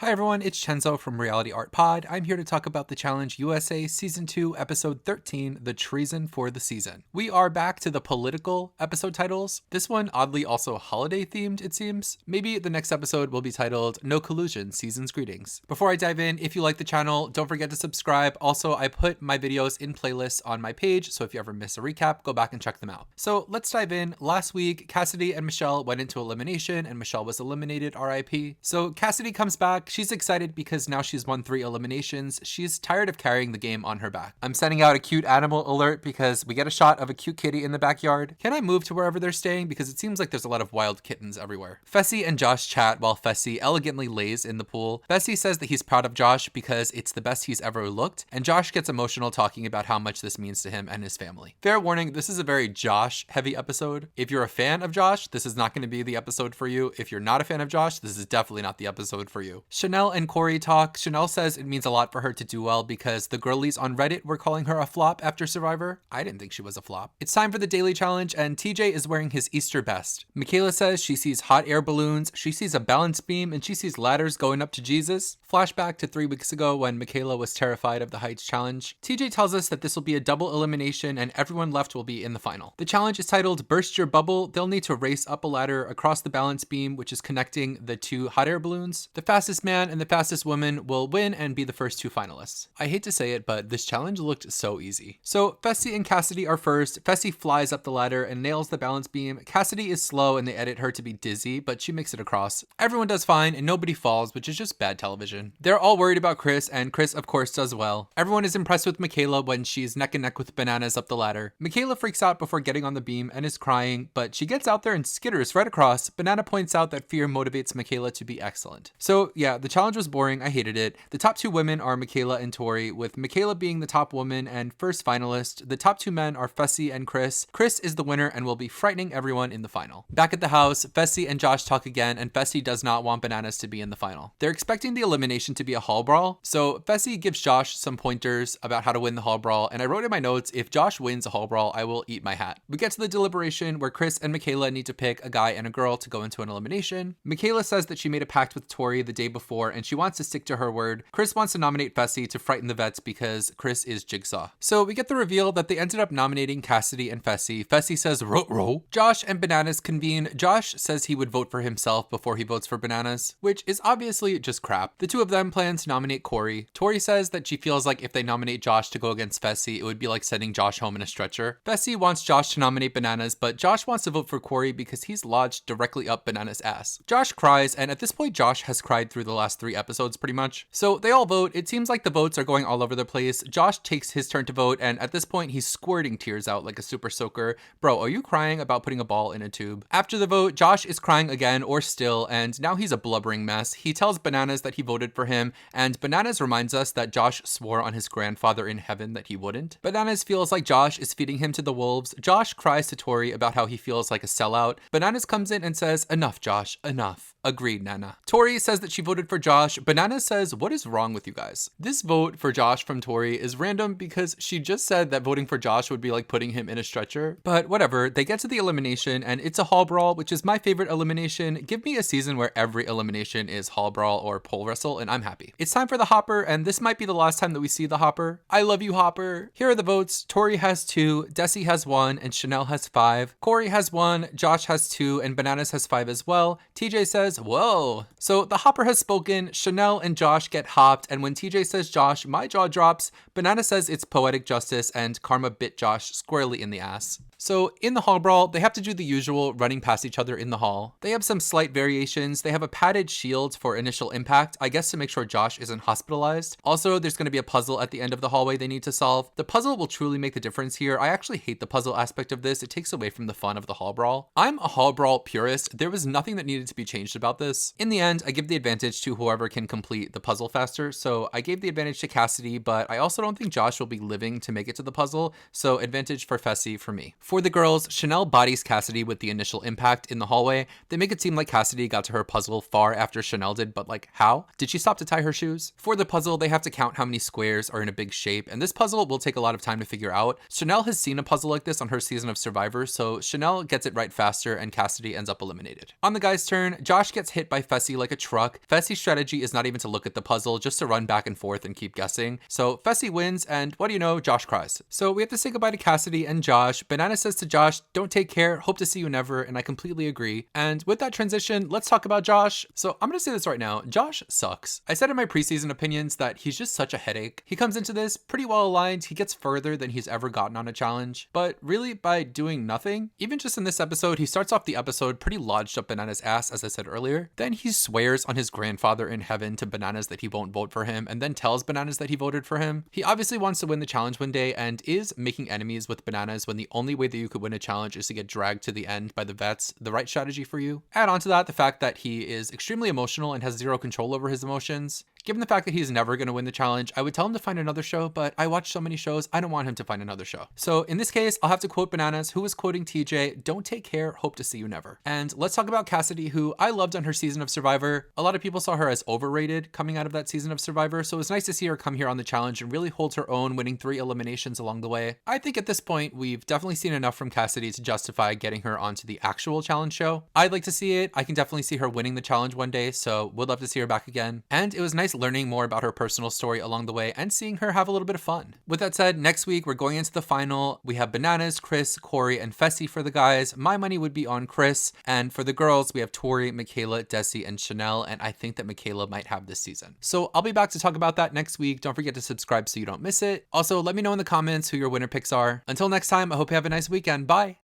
Hi everyone, it's Chenzo from Reality Art Pod. I'm here to talk about the Challenge USA Season 2, Episode 13, The Treason for the Season. We are back to the political episode titles. This one oddly also holiday themed, it seems. Maybe the next episode will be titled No Collusion, Season's Greetings. Before I dive in, if you like the channel, don't forget to subscribe. Also, I put my videos in playlists on my page, so if you ever miss a recap, go back and check them out. So let's dive in. Last week, Cassidy and Michelle went into elimination, and Michelle was eliminated, RIP. So Cassidy comes back. She's excited because now she's won 3 eliminations. She's tired of carrying the game on her back. I'm sending out a cute animal alert because we get a shot of a cute kitty in the backyard. Can I move to wherever they're staying? Because it seems like there's a lot of wild kittens everywhere. Fessy and Josh chat while Fessy elegantly lays in the pool. Fessy says that he's proud of Josh because it's the best he's ever looked, and Josh gets emotional talking about how much this means to him and his family. Fair warning, this is a very Josh heavy episode. If you're a fan of Josh, this is not going to be the episode for you. If you're not a fan of Josh, this is definitely not the episode for you. Chanel and Corey talk. Chanel says it means a lot for her to do well because the girlies on Reddit were calling her a flop after Survivor. I didn't think she was a flop. It's time for the daily challenge and TJ is wearing his Easter best. Michaela says she sees hot air balloons, she sees a balance beam, and she sees ladders going up to Jesus. Flashback to 3 weeks ago when Michaela was terrified of the heights challenge. TJ tells us that this will be a double elimination and everyone left will be in the final. The challenge is titled Burst Your Bubble. They'll need to race up a ladder across the balance beam, which is connecting the 2 hot air balloons. The fastest man and the fastest woman will win and be the first 2 finalists. I hate to say it, but this challenge looked so easy. So Fessy and Cassidy are first. Fessy flies up the ladder and nails the balance beam. Cassidy is slow and they edit her to be dizzy, but she makes it across. Everyone does fine and nobody falls, which is just bad television. They're all worried about Chris, and Chris of course does well. Everyone is impressed with Michaela when she's neck and neck with Bananas up the ladder. Michaela freaks out before getting on the beam and is crying, but she gets out there and skitters right across. Banana points out that fear motivates Michaela to be excellent. So yeah, the challenge was boring. I hated it. The top 2 women are Michaela and Tori, with Michaela being the top woman and first finalist. The top 2 men are Fessy and Chris. Chris is the winner and will be frightening everyone in the final. Back at the house, Fessy and Josh talk again, and Fessy does not want Bananas to be in the final. They're expecting the elimination to be a hall brawl, so Fessy gives Josh some pointers about how to win the hall brawl, and I wrote in my notes, if Josh wins a hall brawl, I will eat my hat. We get to the deliberation where Chris and Michaela need to pick a guy and a girl to go into an elimination. Michaela says that she made a pact with Tori the day before and she wants to stick to her word. Chris wants to nominate Fessy to frighten the vets because Chris is Jigsaw. So we get the reveal that they ended up nominating Cassidy and Fessy. Fessy says ruh-roh. Josh and Bananas convene. Josh says he would vote for himself before he votes for Bananas, which is obviously just crap. The 2 of them plan to nominate Corey. Tori says that she feels like if they nominate Josh to go against Fessy, it would be like sending Josh home in a stretcher. Fessy wants Josh to nominate Bananas, but Josh wants to vote for Corey because he's lodged directly up Bananas' ass. Josh cries, and at this point Josh has cried through the last 3 episodes pretty much. So they all vote. It seems like the votes are going all over the place. Josh takes his turn to vote, and at this point he's squirting tears out like a super soaker. Bro, are you crying about putting a ball in a tube? After the vote, Josh is crying again or still, and now he's a blubbering mess. He tells Bananas that he voted for him, and Bananas reminds us that Josh swore on his grandfather in heaven that he wouldn't. Bananas feels like Josh is feeding him to the wolves. Josh cries to Tori about how he feels like a sellout. Bananas comes in and says, enough Josh, enough. Agreed, Nana. Tori says that she voted for Josh. Bananas says, what is wrong with you guys? This vote for Josh from Tori is random because she just said that voting for Josh would be like putting him in a stretcher. But whatever, they get to the elimination and it's a hall brawl, which is my favorite elimination. Give me a season where every elimination is hall brawl or pole wrestle and I'm happy. It's time for the Hopper, and this might be the last time that we see the Hopper. I love you, Hopper. Here are the votes. Tori has 2, Desi has 1, and Chanel has 5. Corey has 1, Josh has 2, and Bananas has 5 as well. TJ says, whoa. So the Hopper has spoken. Chanel and Josh get hopped, and when TJ says Josh, my jaw drops. Banana says it's poetic justice, and Karma bit Josh squarely in the ass. So in the hall brawl, they have to do the usual running past each other in the hall. They have some slight variations. They have a padded shield for initial impact, I guess to make sure Josh isn't hospitalized. Also, there's going to be a puzzle at the end of the hallway they need to solve. The puzzle will truly make the difference here. I actually hate the puzzle aspect of this. It takes away from the fun of the hall brawl. I'm a hall brawl purist. There was nothing that needed to be changed about this. In the end, I give the advantage to whoever can complete the puzzle faster. So I gave the advantage to Cassidy, but I also don't think Josh will be living to make it to the puzzle. So advantage for Fessy for me. For For the girls, Chanel bodies Cassidy with the initial impact in the hallway. They make it seem like Cassidy got to her puzzle far after Chanel did, but like, how? Did she stop to tie her shoes? For the puzzle, they have to count how many squares are in a big shape, and this puzzle will take a lot of time to figure out. Chanel has seen a puzzle like this on her season of Survivor, so Chanel gets it right faster and Cassidy ends up eliminated. On the guys' turn, Josh gets hit by Fessy like a truck. Fessy's strategy is not even to look at the puzzle, just to run back and forth and keep guessing. So Fessy wins, and what do you know, Josh cries. So we have to say goodbye to Cassidy and Josh. Banana says to Josh, "Don't take care, hope to see you never," and I completely agree. And with that transition, let's talk about Josh. So I'm gonna say this right now, Josh sucks. I said in my preseason opinions that he's just such a headache. He comes into this pretty well aligned, he gets further than he's ever gotten on a challenge, but really by doing nothing. Even just in this episode, he starts off the episode pretty lodged up Banana's ass, as I said earlier. Then he swears on his grandfather in heaven to Bananas that he won't vote for him, and then tells Bananas that he voted for him. He obviously wants to win the challenge one day and is making enemies with Bananas when the only way that you could win a challenge is to get dragged to the end by the vets, the right strategy for you. Add on to that the fact that he is extremely emotional and has zero control over his emotions. Given the fact that he's never going to win the challenge, I would tell him to find another show, but I watch so many shows, I don't want him to find another show. So in this case, I'll have to quote Bananas, who was quoting TJ, "Don't take care, hope to see you never." And let's talk about Cassidy, who I loved on her season of Survivor. A lot of people saw her as overrated coming out of that season of Survivor, so it's nice to see her come here on the challenge and really hold her own, winning 3 eliminations along the way. I think at this point, we've definitely seen enough from Cassidy to justify getting her onto the actual challenge show. I'd like to see it. I can definitely see her winning the challenge one day, so would love to see her back again. And it was nice learning more about her personal story along the way and seeing her have a little bit of fun. With that said, next week we're going into the final. We have Bananas, Chris, Corey, and Fessy for the guys. My money would be on Chris. And for the girls, we have Tori, Michaela, Desi, and Chanel. And I think that Michaela might have this season. So I'll be back to talk about that next week. Don't forget to subscribe so you don't miss it. Also, let me know in the comments who your winner picks are. Until next time, I hope you have a nice weekend. Bye.